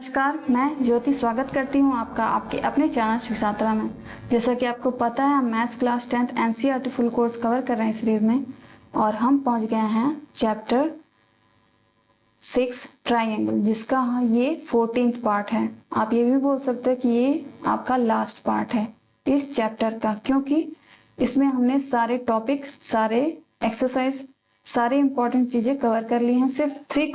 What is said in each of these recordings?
नमस्कार, मैं ज्योति स्वागत करती हूँ आपका आपके अपने चैनल शिक्षात्रा में। जैसा कि आपको पता है, हम maths class 10th NCERT full course cover कर रहे हैं सीरीज में और हम पहुँच गए हैं चैप्टर 6 ट्राइंगल, जिसका ये 14th पार्ट है। आप ये भी बोल सकते हैं कि ये आपका लास्ट पार्ट है इस चैप्टर का, क्योंकि इसमें हमने सारे टॉपिक, सारे एक्सरसाइज, सारे इंपॉर्टेंट चीज़ें कवर कर ली हैं। सिर्फ 3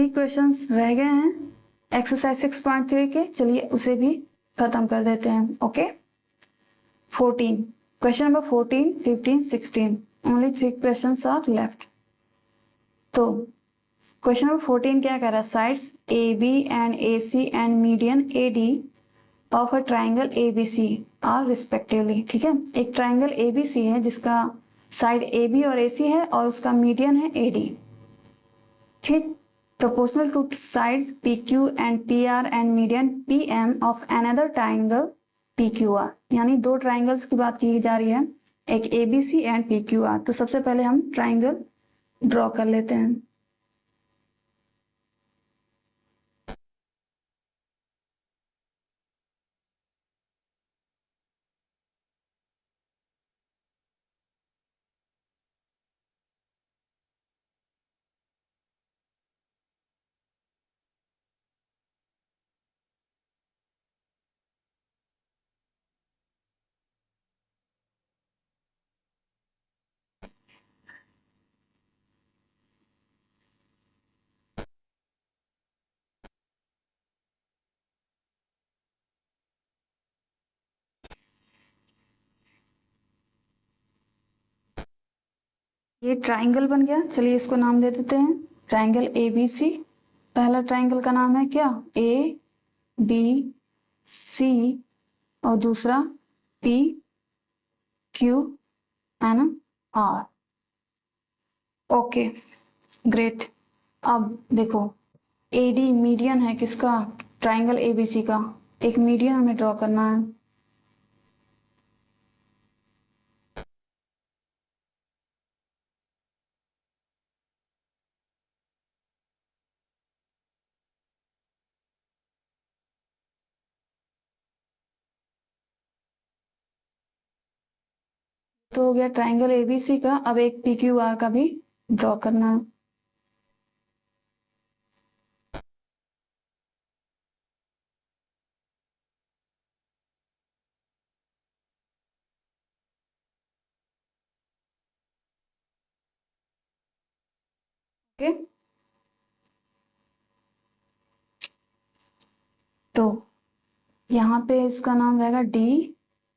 क्वेश्चंस रह गए हैं एक्सरसाइज 6.3 के। चलिए उसे भी खत्म कर देते हैं। Okay, 14 question number 14, 15, 16 only 3 questions are left. तो क्वेश्चन नंबर 14 क्या कह रहा है? Sides A B and A C and median A D of a triangle A B C are respectively. ठीक है, एक ट्राइंगल ए बी सी है जिसका साइड ए बी और ए सी है और उसका मीडियन है ए डी। ठीक, proportional to sides PQ and PR and median PM of another triangle PQR। यानी दो ट्राइंगल्स की बात की जा रही है, एक ABC एंड PQR। तो सबसे पहले हम ट्राइंगल ड्रॉ कर लेते हैं। ये ट्राइंगल बन गया। चलिए इसको नाम दे देते हैं ट्राइंगल ABC। पहला ट्राइंगल का नाम है क्या? ABC और दूसरा PQNR। Okay, great. अब देखो, AD मीडियन है किसका? ट्राइंगल ABC का। एक मीडियन हमें ड्रॉ करना है। तो हो गया ट्राइंगल ABC का। अब एक PQR का भी ड्रॉ करना है। ओके, तो यहाँ पे इसका नाम रहेगा D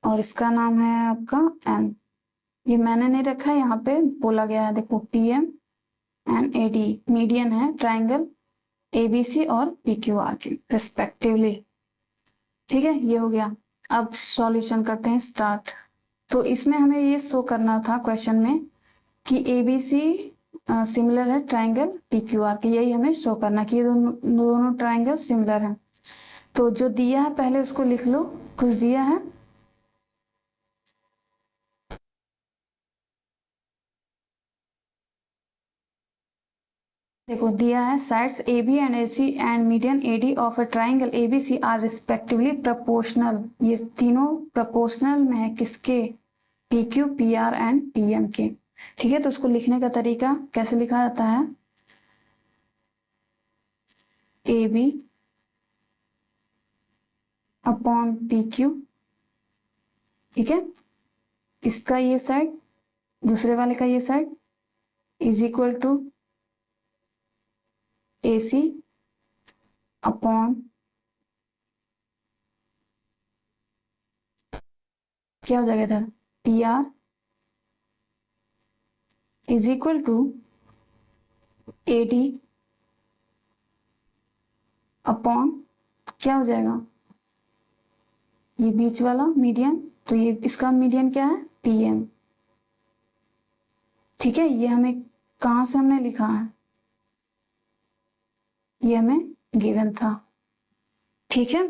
और इसका नाम है आपका M। ये मैंने नहीं रखा है, यहाँ पे बोला गया है। देखो, PM एंड AD मीडियन है ट्राइंगल ABC और PQR के रिस्पेक्टिवली। ठीक है, ये हो गया। अब सॉल्यूशन करते हैं स्टार्ट। तो इसमें हमें ये शो करना था क्वेश्चन में कि ABC सिमिलर है ट्राइंगल PQR के। यही हमें शो करना कि ये दोनों ट्राइंगल सिमिलर हैं। तो जो दिया है पहले उसको लिख लो। कुछ दिया है, देखो दिया है sides AB and AC and median AD of a triangle ABC are respectively proportional. ये तीनों प्रोपोर्शनल में है किसके? PQ, PR एंड PM के। ठीक है, तो उसको लिखने का तरीका कैसे लिखा जाता है? AB upon PQ। ठीक है, इसका ये साइड, दूसरे वाले का ये side is equal to AC upon क्या हो जाएगा इधर? PR is equal to AD upon क्या हो जाएगा? ये बीच वाला मीडियन, तो ये इसका मीडियन क्या है? PM। ठीक है, ये हमें कहाँ से हमने लिखा है? ये हमें गिवन था। ठीक है,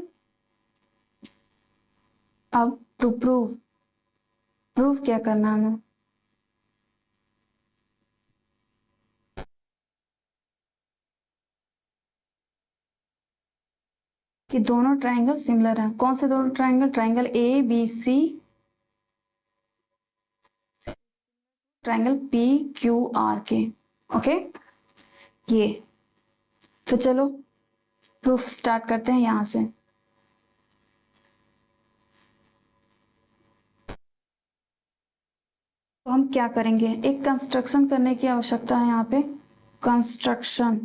अब टू प्रूव क्या करना है हमें? कि दोनों ट्राइंगल सिमिलर हैं। कौन से दोनों triangle? Triangle A B C, triangle P Q R के। ओके, ये तो चलो प्रूफ स्टार्ट करते हैं यहां से। तो हम क्या करेंगे, एक कंस्ट्रक्शन करने की आवश्यकता है यहाँ पे, कंस्ट्रक्शन।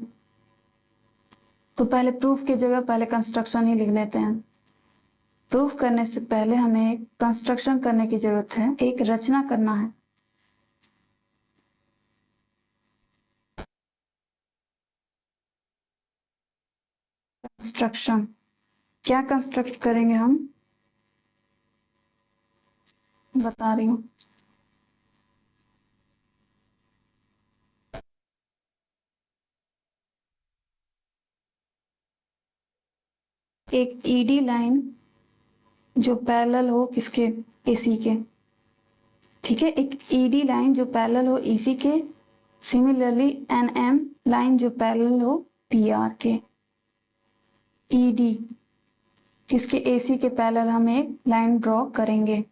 तो पहले प्रूफ की जगह पहले कंस्ट्रक्शन ही लिख लेते हैं। प्रूफ करने से पहले हमें एक कंस्ट्रक्शन करने की जरूरत है, एक रचना करना है। कंस्ट्रक्शन क्या कंस्ट्रक्ट करेंगे हम, बता रही हूँ। एक ईडी लाइन जो पैरेलल हो किसके, एसी के। ठीक है, एक ईडी लाइन जो पैरेलल हो एसी के। सिमिलरली एनएम लाइन जो पैरेलल हो पीआर के। ईडी किसके, एसी के पैरेलल हम एक लाइन ड्रॉ करेंगे।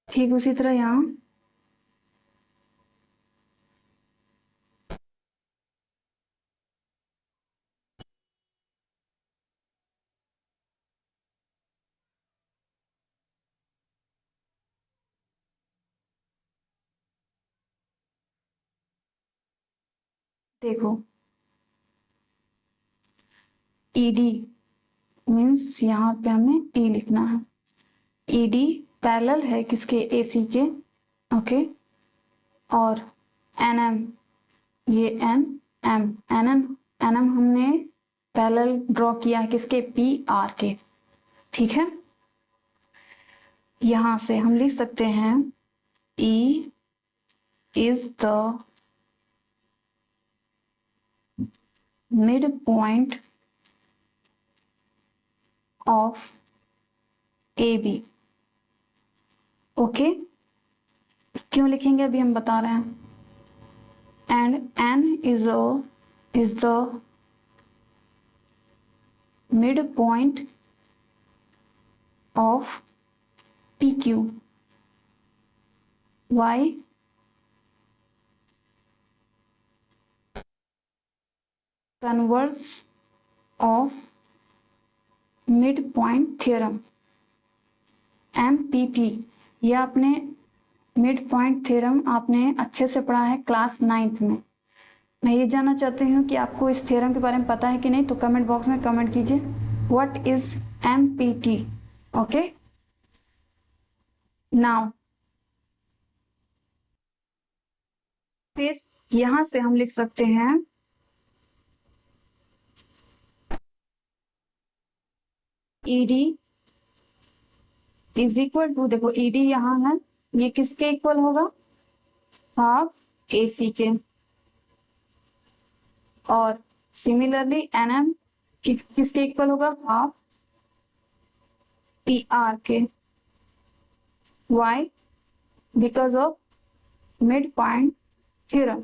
ठीक उसी तरह यहाँ देखो, ईडी मीन्स यहाँ पे हमें ई लिखना है। ईडी पैरेलल है किसके, एसी के। ओके, और एनएम, ये एन एम, एनएम एनएम हमने पैरेलल ड्रॉ किया है किसके, पी आर के। ठीक है, यहां से हम लिख सकते हैं E is the mid point of A B. Okay, क्यों लिखेंगे अभी हम बता रहे हैं। And N is the mid point of P Q. Why, converse of mid point theorem, MPT। ये आपने मिड पॉइंट थ्योरम आपने अच्छे से पढ़ा है क्लास 9th में। मैं ये जानना चाहती हूँ कि आपको इस थ्योरम के बारे में पता है कि नहीं, तो कमेंट बॉक्स में कमेंट कीजिए what is MPT। Okay, now फिर यहां से हम लिख सकते हैं ED इज इक्वल टू, देखो ED यहाँ है, ये किसके इक्वल होगा, हाफ AC के। और सिमिलरली NM किसके इक्वल होगा, हाफ PR के। Why, because of mid point theorem.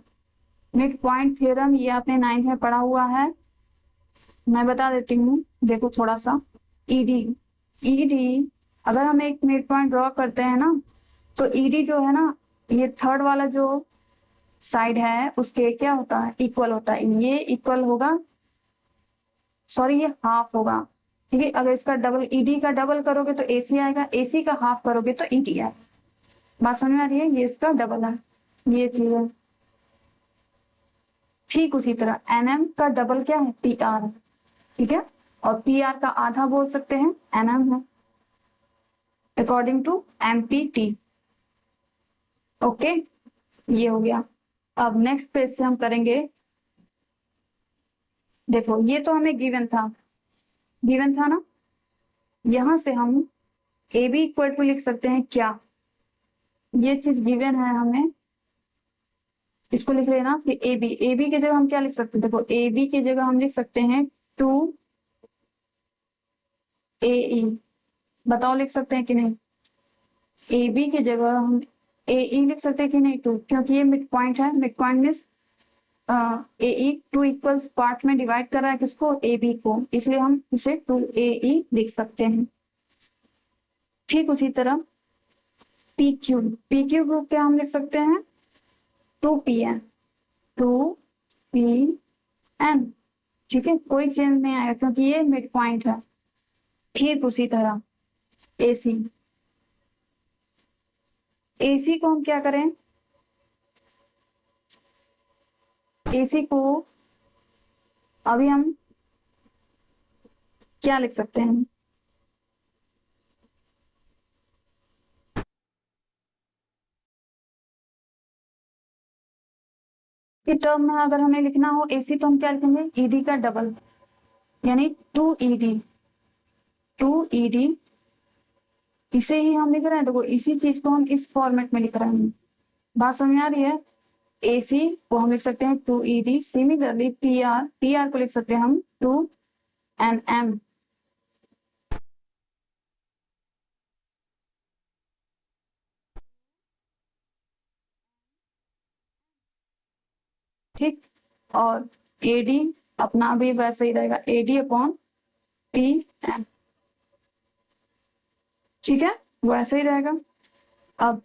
Mid point theorem ये आपने 9th में पढ़ा हुआ है, मैं बता देती हूँ। देखो थोड़ा सा, ईडी अगर हम एक मिड पॉइंट ड्रॉ करते हैं ना, तो ईडी जो है ना, ये थर्ड वाला जो साइड है उसके क्या होता है, इक्वल होता है। ये इक्वल होगा, सॉरी ये हाफ होगा। ठीक है, अगर इसका डबल, ईडी का डबल करोगे तो एसी आएगा, एसी का हाफ करोगे तो ईडी आएगा। बात समझ में आ रही है, ये इसका डबल है, ये चीज है। ठीक उसी तरह एनएम का डबल क्या है, पी आर, ठीक है, और पी आर का आधा बोल सकते हैं एनएम है, अकॉर्डिंग टू एमपीटी। ओके, ये हो गया। अब नेक्स्ट पेज से हम करेंगे, देखो ये तो हमें गिवन था ना, यहां से हम ए बी इक्वल टू लिख सकते हैं क्या, ये चीज गिवन है हमें, इसको लिख लेना कि ए बी की जगह हम क्या लिख सकते हैं, देखो ए बी की जगह हम लिख सकते हैं 2 AE, बताओ लिख सकते हैं कि नहीं, ए बी की जगह हम AE लिख सकते हैं कि नहीं 2, क्योंकि ये मिड पॉइंट है, mid point means AE 2 equal part में डिवाइड कर रहा है किसको, ए बी को, इसलिए हम इसे 2AE लिख सकते हैं। ठीक उसी तरह पी क्यू को क्या हम लिख सकते हैं 2PM, 2PM, ठीक है, कोई चेंज नहीं आएगा क्योंकि ये मिड पॉइंट है। ठीक उसी तरह एसी, एसी को हम क्या करें, एसी को अभी हम क्या लिख सकते हैं, कि टर्म में अगर हमें लिखना हो एसी तो हम क्या लिखेंगे, ईडी का डबल, यानी 2ED, इसे ही हम लिख रहे हैं, देखो इसी चीज को हम इस फॉर्मेट में लिख रहे हैं, बात समझ में आ रही है। एसी को हम लिख सकते हैं 2ED, सिमिलरली पी आर को लिख सकते हैं हम 2NM। ठीक, और एडी अपना भी वैसे ही रहेगा, एडी अपॉन PM, ठीक है, वैसे ही रहेगा। अब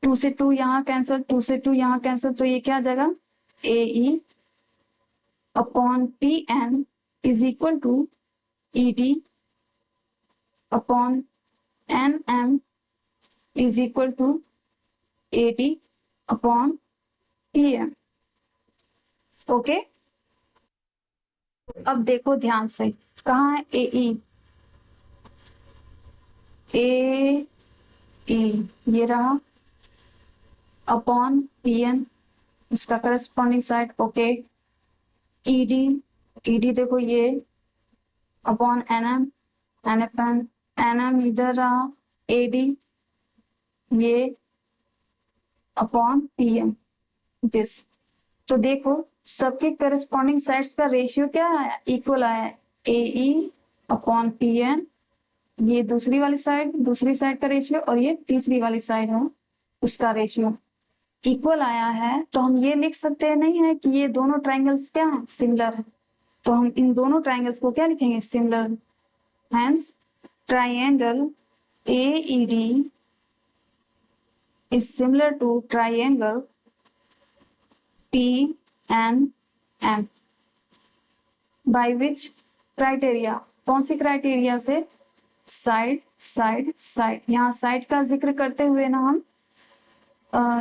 2 से 2 यहाँ कैंसिल, 2 से 2 यहाँ कैंसिल, तो ये क्या आ जाएगा, AE upon PN is equal to ED upon MM is equal to AD upon PM। Okay, अब देखो ध्यान से, कहाँ है ए ये रहा, अपॉन PN इसका करस्पॉन्डिंग साइड, ओके, ईडी देखो ये अपॉन NM इधर रहा, AD ये अपॉन PM दिस, तो देखो सबके करस्पॉन्डिंग साइड्स का रेशियो क्या आया, इक्वल आया, AE अपॉन PN, ये दूसरी साइड का रेशियो, और ये तीसरी वाली साइड है उसका रेशियो इक्वल आया है, तो हम ये लिख सकते हैं नहीं है कि ये दोनों ट्राइंगल्स क्या है, सिमिलर है, तो हम इन दोनों ट्राइंगल्स को क्या लिखेंगे, similar, hence triangle AED is similar to triangle PNM by which criteria, कौन सी क्राइटेरिया से, साइड साइड साइड, यहाँ साइड का जिक्र करते हुए ना हम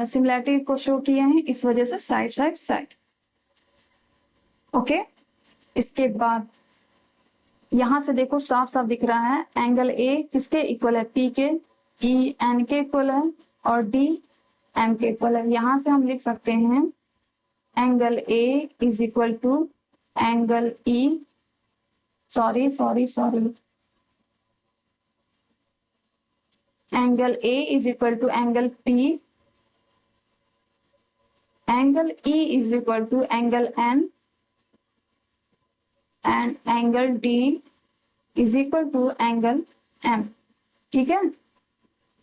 सिमिलैरिटी को शो किए हैं, इस वजह से साइड साइड साइड। ओके, इसके बाद यहां से देखो साफ साफ दिख रहा है एंगल ए किसके इक्वल है, पी के, ई एन के इक्वल है, और डी एम के इक्वल है, यहां से हम लिख सकते हैं angle A is equal to angle E, sorry angle A is equal to angle P, angle E is equal to angle N, and angle D is equal to angle M, ठीक है,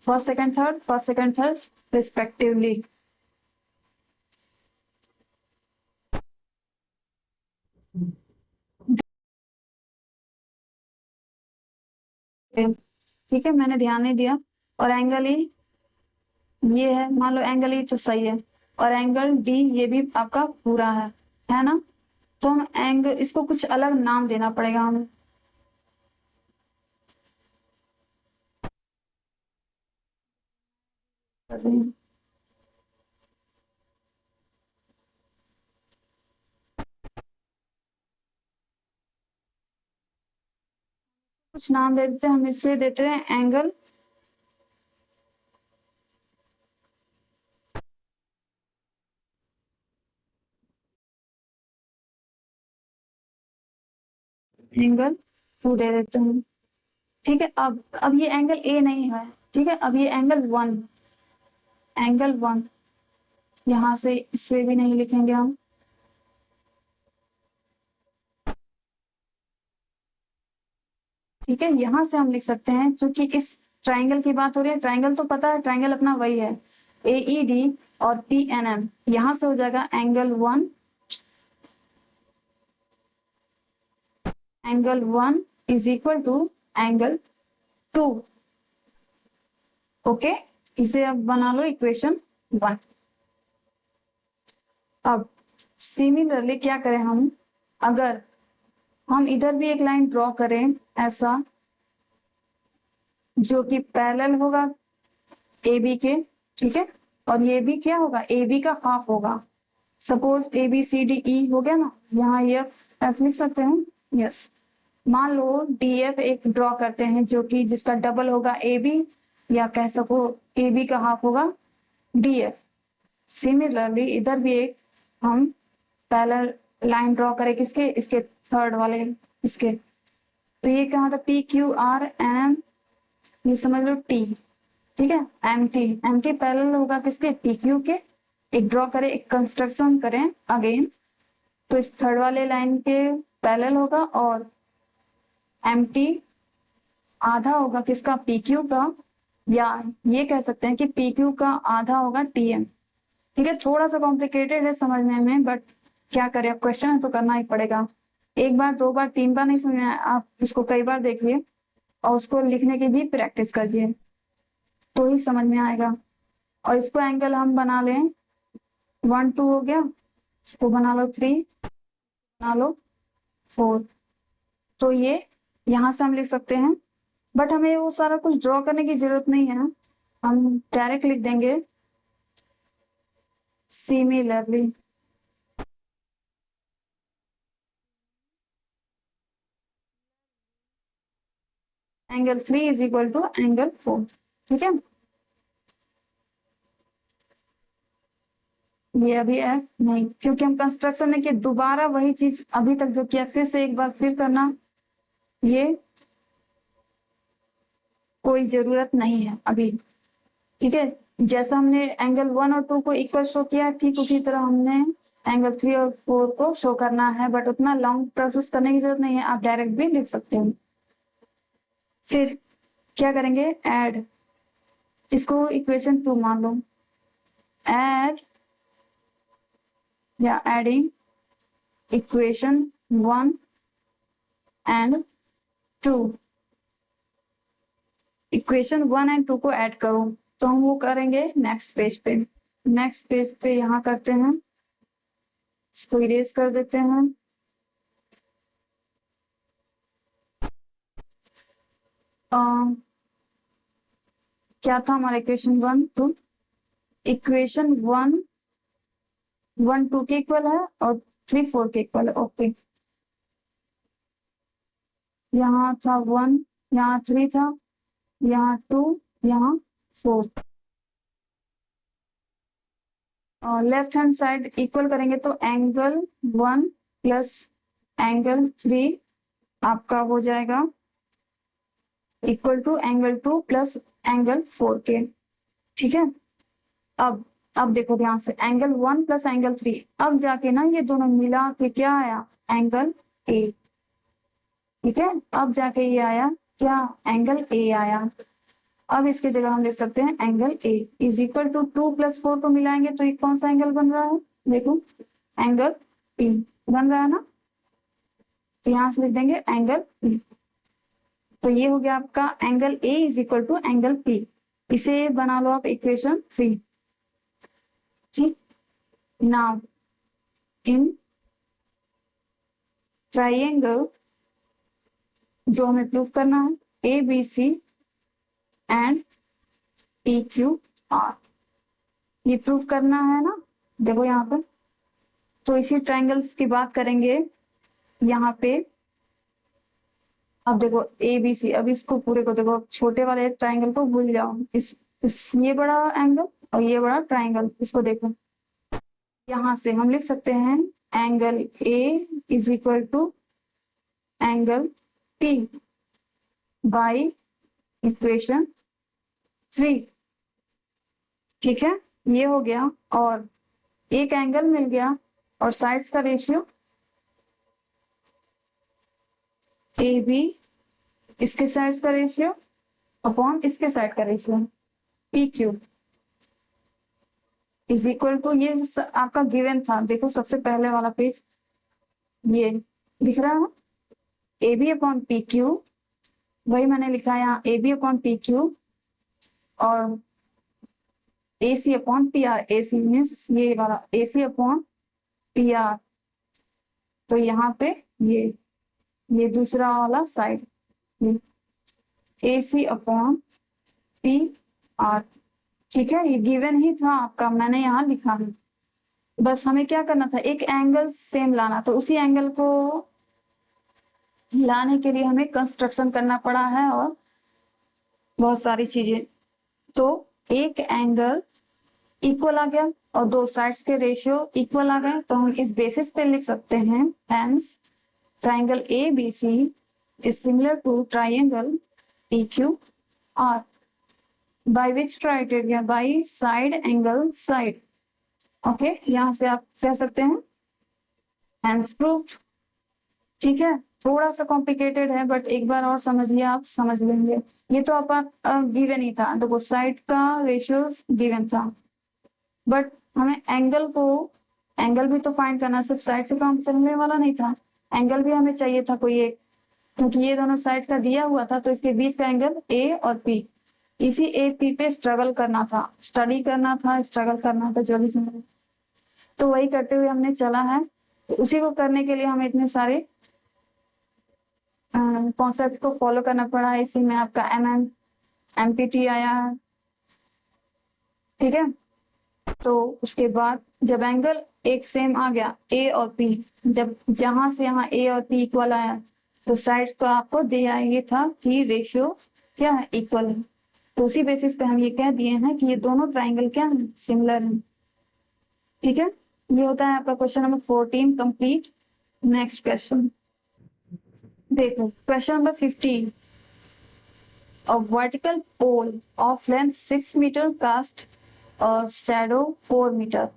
first second third respectively. ठीक है, मैंने ध्यान नहीं दिया, और angle E ये है, मान लो एंगल ई तो सही है, और एंगल डी ये भी आपका पूरा है ना, तो हम एंगल इसको कुछ अलग नाम देना पड़ेगा हमें, कुछ नाम दे देते हैं, हम इसे देते हैं एंगल एंगल 2 दे देते हैं। ठीक है, अब ये एंगल ए नहीं है, ठीक है, अब ये एंगल 1, एंगल 1 यहां से इसे भी नहीं लिखेंगे हम। ठीक है, यहां से हम लिख सकते हैं, क्योंकि इस ट्राइंगल की बात हो रही है, ट्राइंगल तो पता है, ट्राइंगल अपना वही है AED और PNM, यहां से हो जाएगा angle 1, angle 1 is equal to angle 2। Okay, इसे अब बना लो इक्वेशन 1। अब सिमिलरली क्या करें हम, अगर हम इधर भी एक लाइन ड्रॉ करें ऐसा, जो कि पैरेलल होगा AB के, ठीक है, और ये भी क्या होगा, AB का हाफ होगा। सपोज ABCDE हो गया ना, यहाँ F लिख सकते हैं, यस। मान लो DF एक ड्रॉ करते हैं, जो कि जिसका डबल होगा AB, या कह सको AB का हाफ होगा DF। सिमिलरली इधर भी एक हम पैरेलल लाइन ड्रॉ करें, किसके, इसके थर्ड वाले, इसके, तो ये क्या था, PQRM, ये समझ लो T, ठीक है, MT पैरेलल होगा किसके, PQ के। एक ड्रॉ करें, एक कंस्ट्रक्शन करें अगेन, तो इस थर्ड वाले लाइन के पैरेलल होगा, और MT आधा होगा किसका, PQ का, या ये कह सकते हैं कि PQ का आधा होगा TM। ठीक है, थोड़ा सा कॉम्प्लिकेटेड है समझने में, बट क्या करें, अब क्वेश्चन है तो करना ही पड़ेगा। एक बार, दो बार, तीन बार नहीं समझ में आया, आप इसको कई बार देखिए और उसको लिखने की भी प्रैक्टिस करिए, तो ही समझ में आएगा। और इसको एंगल हम बना लें, 1 2 हो गया, इसको बना लो 3, बना लो 4। तो ये यहां से हम लिख सकते हैं, बट हमें वो सारा कुछ ड्रॉ करने की जरूरत नहीं है, हम डायरेक्ट लिख देंगे similarly. Angle 3 is equal to angle 4। ठीक है, ये अभी है नहीं, क्योंकि हम कंस्ट्रक्शन में किया, दोबारा वही चीज अभी तक जो किया फिर से एक बार फिर करना, ये कोई जरूरत नहीं है अभी। ठीक है, जैसा हमने एंगल 1 और 2 को इक्वल शो किया, ठीक उसी तरह हमने एंगल 3 और 4 को शो करना है, बट उतना लॉन्ग प्रोसेस करने की जरूरत नहीं है, आप डायरेक्ट भी लिख सकते हैं। फिर क्या करेंगे, ऐड, इसको इक्वेशन 2 मान लो, ऐड या adding equation 1 and 2, equation 1 and 2 को ऐड करो, तो हम वो करेंगे नेक्स्ट पेज पे। नेक्स्ट पेज पे यहाँ करते हैं, इसको इरेज कर देते हैं। क्या था हमारा इक्वेशन 1 2, इक्वेशन 1 1 2 के इक्वल है और 3 4 के इक्वल है। ओके, यहाँ था 1, यहाँ 3 था, यहाँ 2, यहाँ 4, और लेफ्ट हैंड साइड इक्वल करेंगे तो एंगल 1 प्लस एंगल 3 आपका हो जाएगा equal to angle 2 plus angle 4 के। ठीक है, अब देखो ध्यान से, एंगल 1 प्लस एंगल 3, अब जाके ना ये दोनों मिला के क्या आया, एंगल ए। ठीक है, अब जाके ये आया क्या, एंगल ए आया। अब इसके जगह हम लिख सकते हैं angle A is equal to 2 plus 4 को मिलाएंगे तो ये कौन सा एंगल बन रहा है, देखो एंगल पी बन रहा है ना, तो यहां से लिख देंगे एंगल पी। तो ये हो गया आपका angle A is equal to angle P, इसे बना लो आप इक्वेशन 3। ठीक, नाउ इन ट्राइंगल जो हमें प्रूव करना है, A B C and P Q R, ये प्रूव करना है ना, देखो यहाँ पर, तो इसी ट्राइंगल्स की बात करेंगे यहाँ पे। अब देखो ए बी सी, अब इसको पूरे को देखो, छोटे वाले ट्राइंगल को भूल जाओ, इस ये बड़ा एंगल और ये बड़ा ट्राइंगल, इसको देखो, यहां से हम लिख सकते हैं angle A is equal to angle P by equation 3। ठीक है, ये हो गया, और एक एंगल मिल गया, और साइड्स का रेशियो ए बी, इसके साइड्स का रेशियो अपॉन इसके साइड का ratio P Q is equal to, ये आपका गिवन था, देखो सबसे पहले वाला पेज, ये दिख रहा है A B upon P Q, वही मैंने लिखा है यहाँ A B upon P Q, और A C upon P R, A C means ये वाला A C upon P R, तो यहाँ पे ये दूसरा वाला side A C upon P R. ठीक है, ये गिवन ही था आपका, मैंने यहाँ लिखा है, बस हमें क्या करना था, एक एंगल सेम लाना, तो उसी एंगल को लाने के लिए हमें कंस्ट्रक्शन करना पड़ा है और बहुत सारी चीजें। तो एक एंगल इक्वल आ गया और दो साइड्स के रेशियो इक्वल आ गए, तो हम इस बेसिस पे लिख सकते हैं hence triangle A B C is similar to triangle P Q R by which criteria, by side angle side. Okay, यहां से आप कह सकते हैं हेंस प्रूव्ड। ठीक है, थोड़ा सा कॉम्प्लिकेटेड है, बट एक बार और समझिए, आप समझ लेंगे। ये तो आप गिवन ही था, देखो साइड का रेशियो गिवन था, बट हमें एंगल भी तो फाइंड करना, सिर्फ साइड से काम चलने वाला नहीं था, एंगल भी हमें चाहिए था कोई एक, क्योंकि ये दोनों साइड का दिया हुआ था, तो इसके बीच का एंगल ए और पी, इसी ए पी पे स्ट्रगल करना था, स्टडी करना था, स्ट्रगल करना था, जो भी समझ, तो वही करते हुए हमने चला है। तो उसी को करने के लिए हमें इतने सारे कॉन्सेप्ट को फॉलो करना पड़ा है, इसी में आपका एमपीटी आया है। ठीक है, तो उसके बाद जब एंगल एक सेम आ गया ए और पी, जब जहां से यहाँ ए और पी इक्वल आया, तो साइड का आपको दिया ये था कि रेशियो क्या है, इक्वल है, तो उसी बेसिस पे हम ये कह दिए हैं कि ये दोनों ट्राइंगल क्या है, सिमिलर है। ठीक है, ये होता है आपका question number 14 complete. Next question देखो, question number 15, a vertical pole of length 6 meter cast a shadow 4 meter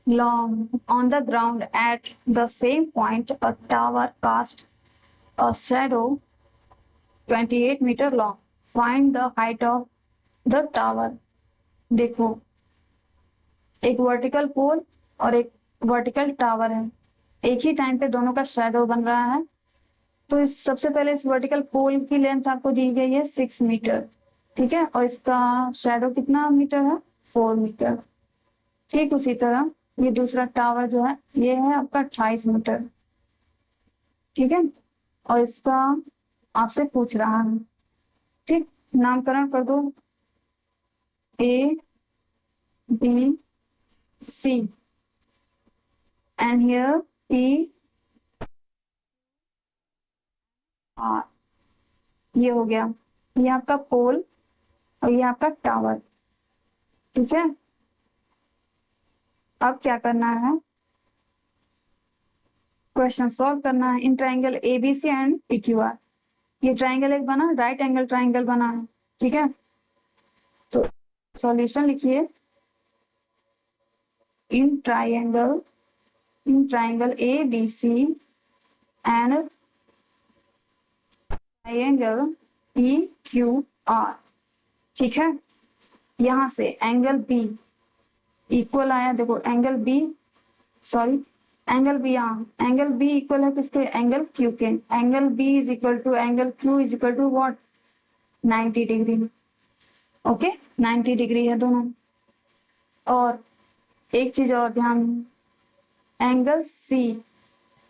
long on the ground. At the same point, a tower cast a shadow 28 meter long. Find the height of the tower. देखो, एक vertical पोल और एक vertical tower है, एक ही time पे दोनों का shadow बन रहा है। तो इस सबसे पहले इस वर्टिकल पोल की लेंथ आपको दी गई है 6 मीटर, ठीक है, और इसका शेडो कितना मीटर है, 4 मीटर। ठीक उसी तरह ये दूसरा टावर जो है, ये है आपका 28 मीटर। ठीक है, और इसका आपसे पूछ रहा है, ठीक, नामकरण कर दो A B C and here P R, ये हो गया, ये आपका पोल और ये आपका टावर। ठीक है, अब क्या करना है, क्वेश्चन सॉल्व करना है in triangle ABC and PQR. ये ट्राइंगल एक बना, राइट एंगल ट्राइंगल बना है। ठीक है, तो सॉल्यूशन लिखिए, in triangle A B C and triangle P Q R. ठीक है, यहां से एंगल बी इक्वल आया, देखो angle B, sorry angle B, यहाँ एंगल बी इक्वल है किसके, एंगल क्यू के, angle B is equal to angle Q is equal to what, 90 degree. Okay, 90 degree है दोनों। और एक चीज और ध्यान, एंगल सी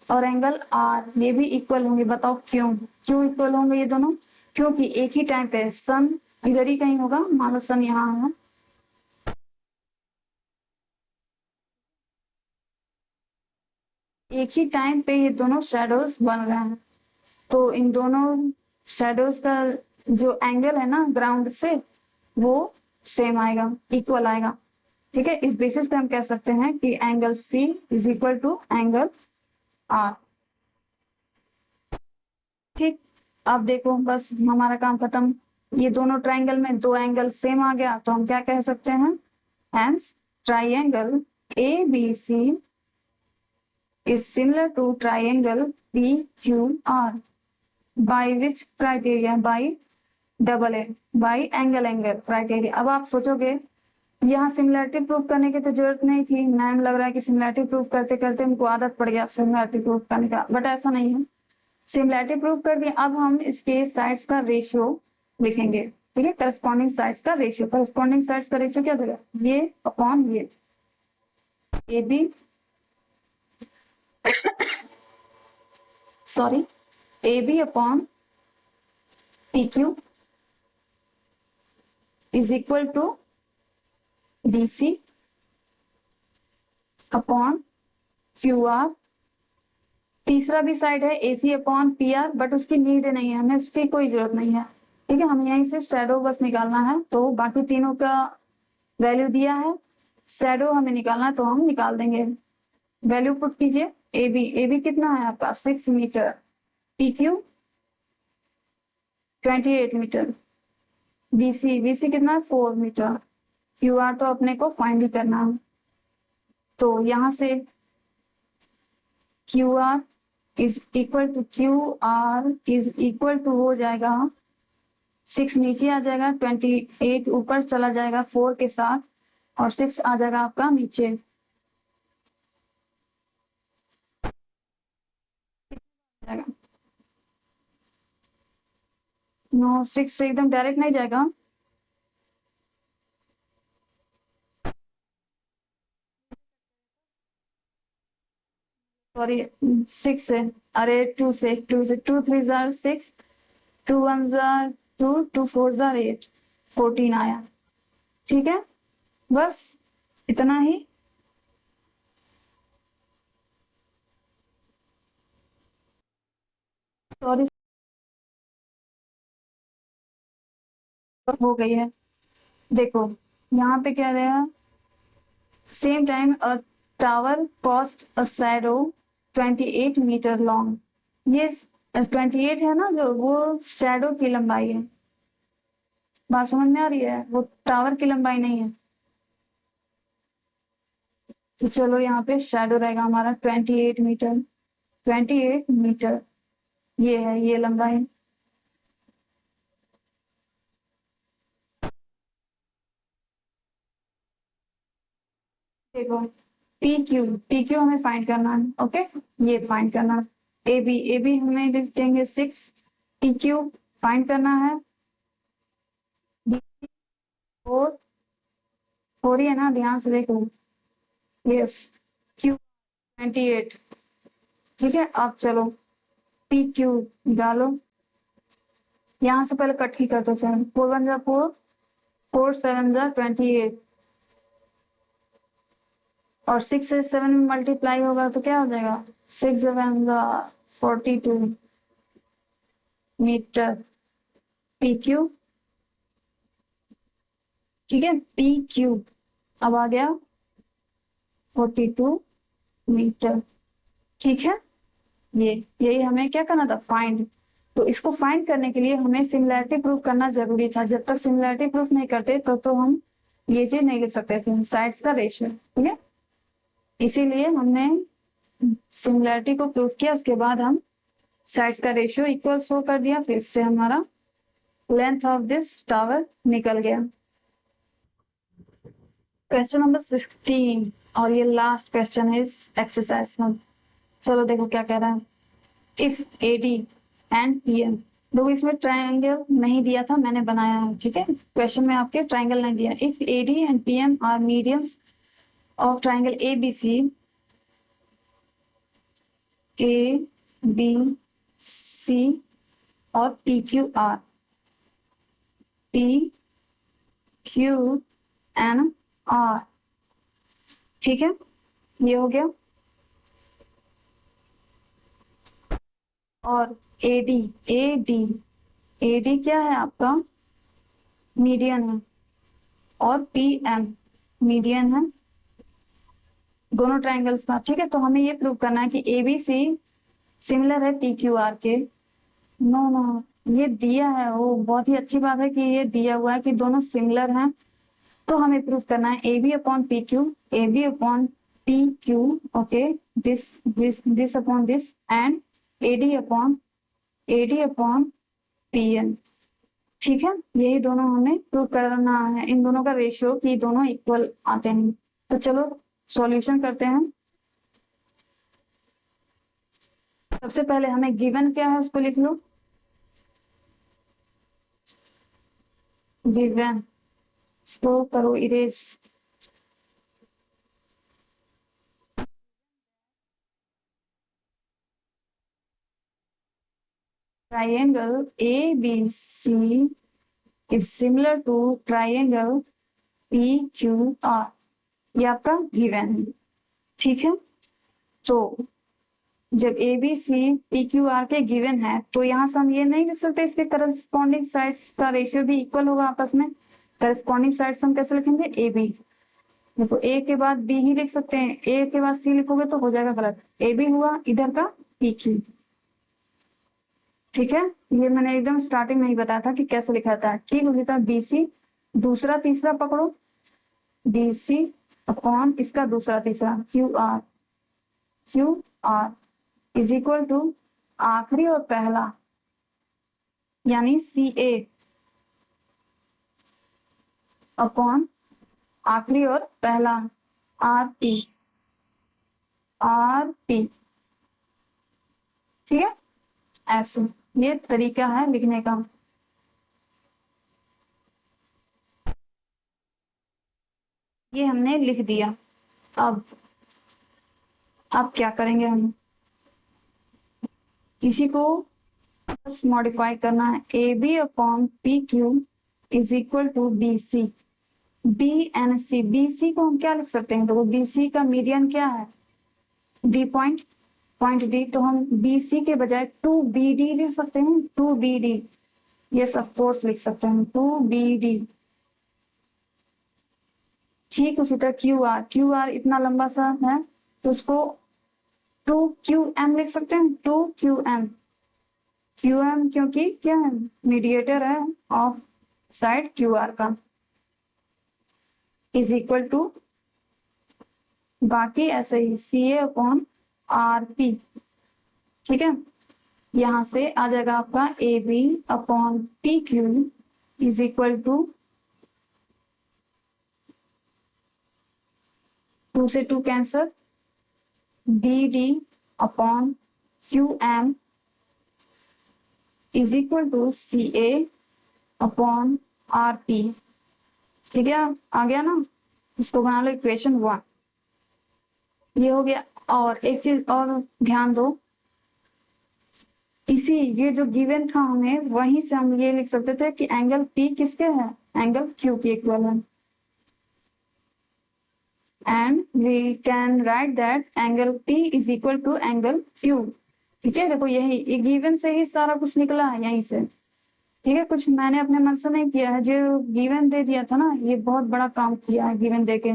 और एंगल आर ये भी इक्वल होंगे, बताओ क्यों, क्यों इक्वल होंगे ये दोनों, क्योंकि एक ही टाइम पे सन इधर ही कहीं होगा, मान लो सन यहाँ है, एक ही टाइम पे ये दोनों शेडोज बन रहे हैं। तो इन दोनों शेडोज का जो एंगल है ना ग्राउंड से वो सेम आएगा, इक्वल आएगा। ठीक है, इस बेसिस पे हम कह सकते हैं कि angle C is equal to angle R. ठीक, अब देखो बस हमारा काम खत्म। ये दोनों ट्राइंगल में दो एंगल सेम आ गया तो हम क्या कह सकते हैं, hence triangle A B C is similar to triangle P Q R by which criteria, by double A, by angle criteria. अब आप सोचोगे यहाँ सिमिलरिटी प्रूफ करने की तो जरूरत नहीं थी, मैम लग रहा है कि सिमिलरिटी प्रूफ करते करते हमको आदत पड़ गया सिमिलरिटी प्रूफ करने का, बट ऐसा नहीं है। सिमिलरिटी प्रूफ कर दिया, अब हम इसके साइड्स का रेशियो लिखेंगे। ठीक है, करस्पॉन्डिंग साइड्स का रेशियो, करस्पॉन्डिंग साइड्स का रेशियो क्या देगा, ये अपॉन ये, A B sorry A B upon P Q is equal to B C upon Q R. तीसरा भी साइड है A C upon P R, but उसकी नीड नहीं है, हमें उसकी कोई जरूरत नहीं है। ठीक है, हमें यहीं से शेडो बस निकालना है, तो बाकी तीनों का वैल्यू दिया है, शेडो हमें निकालना है तो हम निकाल देंगे। वैल्यू पुट कीजिए, ए बी कितना है आपका 6 metre, P Q 28 metre, B C कितना है 4 मीटर, क्यू आर तो अपने को फाइंड ही करना है। तो यहां से Q R is equal to हो जाएगा 6 नीचे आ जाएगा, 28 ऊपर चला जाएगा 4 के साथ, और 6 आ जाएगा आपका नीचे। नो 6 से एकदम डायरेक्ट नहीं जाएगा, सॉरी 6 से, अरे 2 से, 2 3 जार 6, 2 1 जार 2, 2 4 जार 8, 14 आया। ठीक है, बस इतना ही। सॉरी हो गई है। देखो यहाँ पे क्या रहेगा, same time a tower cast a shadow 28 metre long. ये 28 है ना जो, वो शैडो की लंबाई है। बात समझ में आ रही है, वो टावर की लंबाई नहीं है। तो चलो यहाँ पे शैडो रहेगा हमारा 28 मीटर, 28 मीटर ये है, ये लंबाई। देखो पी क्यू हमें फाइंड करना है, ओके, ये फाइंड करना है। ए बी हमें लिख देंगे 6, पी क्यू फाइंड करना है, 4 4 ही है ना, ध्यान से देखो, यस, क्यू 28। ठीक है, अब चलो पी क्यू निकालो, यहाँ से पहले कट ही कर दो, 4 1 जा 4, 4 7 जा 28, और 6 से 7 में मल्टीप्लाई होगा तो क्या हो जाएगा, 6 7 जा 42 मीटर पी क्यू। ठीक है, पी क्यू अब आ गया 42 मीटर। ठीक है, ये यही हमें क्या करना था, फाइंड। तो इसको फाइंड करने के लिए हमें सिमिलैरिटी प्रूफ करना जरूरी था, जब तक सिमिलैरिटी प्रूफ नहीं करते तो हम ये चीज नहीं लिख सकते थे, साइड्स का रेशियो। ठीक है, इसीलिए हमने सिमिलैरिटी को प्रूफ किया, उसके बाद हम साइड्स का रेशियो इक्वल शो कर दिया, फिर से हमारा लेंथ ऑफ दिस टावर निकल गया। क्वेश्चन नंबर 16 और ये लास्ट क्वेश्चन इज एक्सरसाइज में। चलो देखो क्या कह रहा है, if A D and P M, देखो इसमें ट्राइंगल नहीं दिया था, मैंने बनाया है। ठीक है, क्वेश्चन में आपके ट्राइंगल नहीं दिया। If A D and P M are mediums of triangle A B C, A B C और P Q R, P Q N R. ठीक है, ये हो गया। और एडी एडी एडी क्या है आपका, मीडियन है, और पीएम मीडियन है दोनों ट्राइंगल्स का। ठीक है, तो हमें ये प्रूव करना है कि एबीसी सिमिलर है पीक्यूआर के। नो नो, ये दिया है, वो बहुत ही अच्छी बात है कि ये दिया हुआ है कि दोनों सिमिलर हैं। तो हमें प्रूव करना है A B upon P Q, A B upon P Q, okay, this upon this, and AD upon P N. ठीक है, यही दोनों हमें प्रूव करना है, इन दोनों का रेशियो कि दोनों इक्वल आते हैं। तो चलो सॉल्यूशन करते हैं। सबसे पहले हमें गिवन क्या है उसको लिख लो, गिवन, इसको करो erase. triangle ABC is similar to triangle PQR, ये आपका गिवन है। ठीक है, तो जब ABC PQR के गिवन है तो यहाँ से हम ये नहीं लिख सकते इसके करस्पॉन्डिंग साइड्स का रेशियो भी इक्वल होगा आपस में। करस्पॉन्डिंग साइड्स हम कैसे लिखेंगे, AB, देखो ए के बाद बी ही लिख सकते हैं, ए के बाद सी लिखोगे तो हो जाएगा गलत, ए बी हुआ इधर का PQ। ठीक है, ये मैंने एकदम स्टार्टिंग में ही बताया था कि कैसे लिखा था। ठीक, उसी तरह BC दूसरा तीसरा पकड़ो, BC अपॉन इसका दूसरा तीसरा QR इज इक्वल टू आखिरी और पहला यानी CA अपॉन आखिरी और पहला RP। ठीक है, ऐसे ये तरीका है लिखने का। ये हमने लिख दिया। अब क्या करेंगे, हम इसी को बस मॉडिफाई करना है। A B upon P Q is equal to B C, B N C. B C को हम क्या लिख सकते हैं, तो बी सी का मीडियन क्या है, डी पॉइंट डी, तो हम बी सी के बजाय 2BD लिख सकते हैं, 2BD, यस ऑफ कोर्स लिख सकते हैं 2BD। ठीक, उसी तरह क्यू आर इतना लंबा सा है तो उसको 2QM लिख सकते हैं, 2QM, QM क्योंकि क्या है, मीडिएटर है ऑफ साइड QR का, इज इक्वल टू बाकी ऐसे ही CA अपॉन RP। ठीक है, यहां से आ जाएगा आपका AB upon PQ is equal to 2 से 2 कैंसर, BD upon QM is equal to CA upon RP। ठीक है, आ गया ना, इसको बना लो इक्वेशन 1, ये हो गया। और एक चीज और ध्यान दो, इसी ये जो गिवन था हमें वहीं से हम ये लिख सकते थे कि एंगल P किसके है, एंगल Q के इक्वल है, and we can write that angle P is equal to angle Q। ठीक है, देखो यही गिवन से ही सारा कुछ निकला है यहीं से। ठीक है, कुछ मैंने अपने मन से नहीं किया है, जो गिवन दे दिया था ना, ये बहुत बड़ा काम किया है गिवन देके।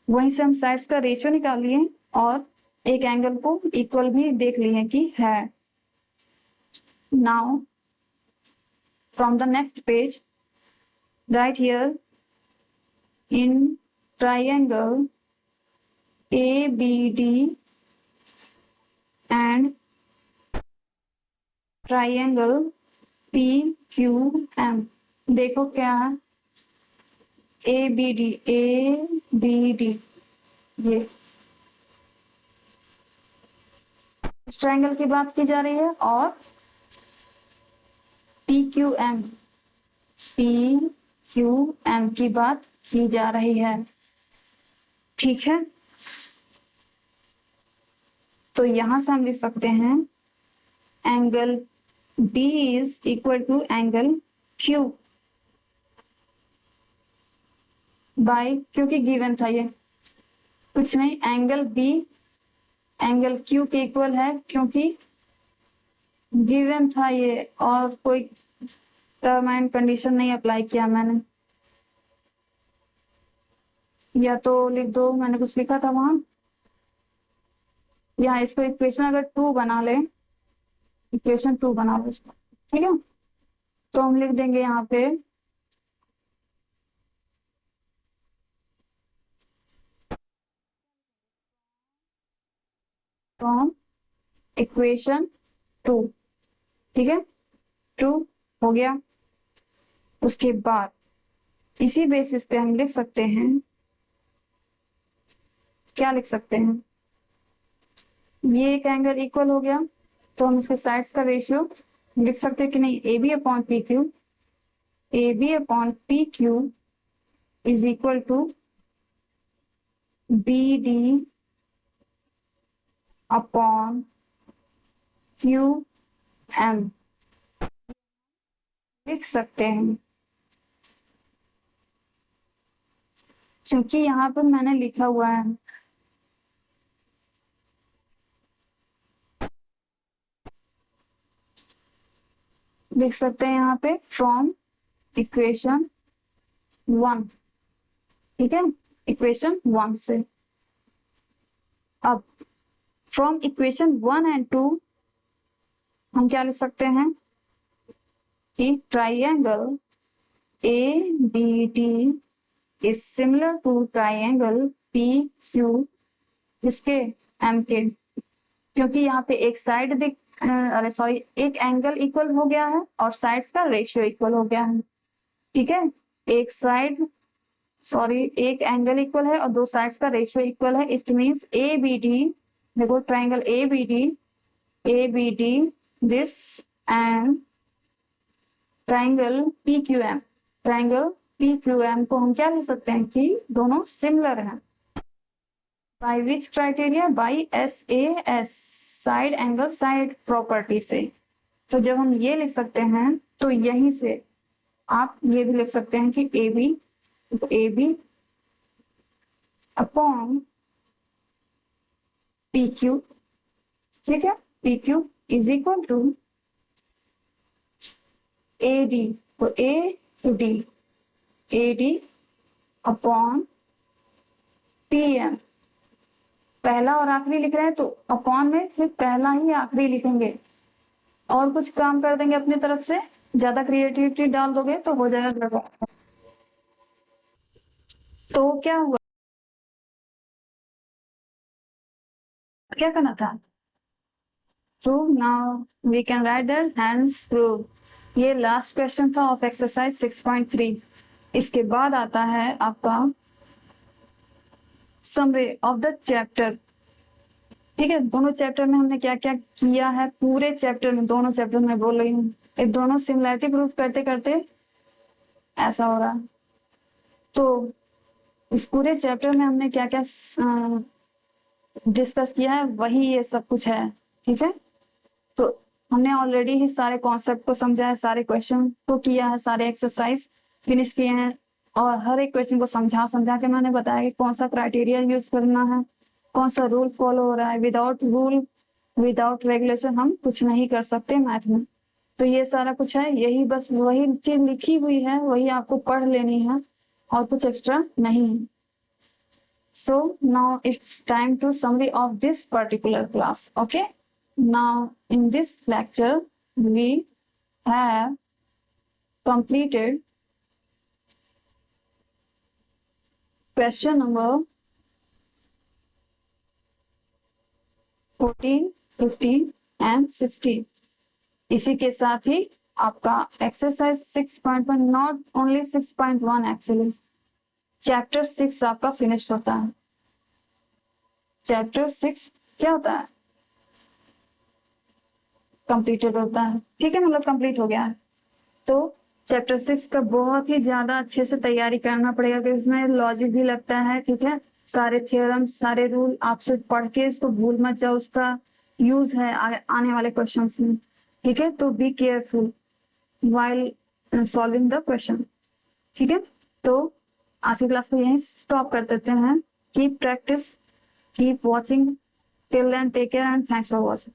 वहीं से हम साइड्स का रेशियो निकाल लिए और एक एंगल को इक्वल भी देख लिए कि है। Now from the next page right here in triangle ABD and triangle PQM, देखो क्या है, ABD ये इस ट्राइंगल की बात की जा रही है, और PQM की बात की जा रही है। ठीक है, तो यहां से हम लिख सकते हैं angle B is equal to angle Q by, क्योंकि गिवन था ये, कुछ नहीं, एंगल B एंगल Q के इक्वल है क्योंकि गिवन था ये, और कोई टर्म एंड कंडीशन नहीं अप्लाई किया मैंने। या तो लिख दो, मैंने कुछ लिखा था वहां, या इसको इक्वेशन अगर 2 बना ले, इक्वेशन 2 बना लो इसको, ठीक है। तो हम लिख देंगे यहाँ पे फ्रॉम इक्वेशन 2, ठीक है, 2 हो गया। उसके बाद इसी बेसिस पे हम लिख सकते हैं, क्या लिख सकते हैं, ये एक एंगल इक्वल हो गया, तो हम इसके साइड्स का रेशियो लिख सकते हैं कि नहीं, A B upon P Q, A B upon P Q is equal to B D upon Q M लिख सकते हैं। क्योंकि यहाँ पर मैंने लिखा हुआ है, लिख सकते हैं यहाँ पे फ्रॉम इक्वेशन 1, ठीक है, इक्वेशन 1 से। अब फ्रॉम इक्वेशन 1 एंड 2 हम क्या लिख सकते हैं कि triangle A B D is similar to triangle P Q इसके एम के, क्योंकि यहाँ पे एक साइड दिख अरे सॉरी, एक एंगल इक्वल हो गया है और साइड्स का रेशियो इक्वल हो गया है, ठीक है। एक साइड सॉरी एक एंगल इक्वल है और दो साइड्स का रेशियो इक्वल है, it means A B D, देखो triangle A B D this and triangle P Q M, triangle P Q M को हम क्या लिख सकते हैं कि दोनों सिमिलर हैं। Bye which criteria, by S A S, side angle side property से। तो जब हम ये लिख सकते हैं तो यहीं से आप ये भी लिख सकते हैं कि A B upon P Q, ठीक है, P Q is equal to A D, तो A to D, A D upon P M, पहला और आखिरी लिख रहे हैं तो अपॉन में फिर पहला ही आखिरी लिखेंगे, और कुछ काम कर देंगे अपनी तरफ से, ज्यादा क्रिएटिविटी डाल दोगे तो हो जाएगा। तो क्या हुआ, क्या करना था, prove, now we can write that hence prove. ये लास्ट क्वेश्चन था ऑफ एक्सरसाइज 6.3। इसके बाद आता है आपका समरी ऑफ द चैप्टर, ठीक है। दोनों चैप्टर में हमने क्या क्या किया है, पूरे चैप्टर में, दोनों चैप्टर में बोल रही हूँ, ये दोनों सिमिलैरिटी प्रूव करते करते ऐसा हो रहा। तो इस पूरे चैप्टर में हमने क्या क्या डिस्कस किया है, वही ये सब कुछ है, ठीक है। तो हमने ऑलरेडी ही सारे कॉन्सेप्ट को समझा है, सारे क्वेश्चन को किया है, सारे एक्सरसाइज फिनिश किए हैं, और हर एक क्वेश्चन को समझा समझा के मैंने बताया कि कौन सा क्राइटेरिया यूज करना है, कौन सा रूल फॉलो हो रहा है। विदाउट रूल विदाउट रेगुलेशन हम कुछ नहीं कर सकते मैथ में। तो ये सारा कुछ है, यही बस वही चीज लिखी हुई है, वही आपको पढ़ लेनी है, और कुछ एक्स्ट्रा नहीं है। So now it's time to summary of this particular class. Okay. Now in this lecture we have completed question number 14, 15 and 16। इसी के साथ ही आपका exercise 6.1, not only 6.1 actually, chapter 6 आपका फिनिश होता है। चैप्टर 6 क्या होता है, कंप्लीटेड होता है, ठीक है, मतलब कंप्लीट हो गया है। तो चैप्टर 6 का बहुत ही ज्यादा अच्छे से तैयारी करना पड़ेगा, क्योंकि उसमें लॉजिक भी लगता है, ठीक है, सारे थ्योरम सारे रूल आपसे पढ़ के इसको भूल मत जाओ, उसका यूज है आने वाले क्वेश्चंस में, ठीक है। तो be careful while solving the question, ठीक है। तो आज की क्लास को यहीं स्टॉप कर देते हैं। Keep practice, keep watching, till then take care and thanks for watching.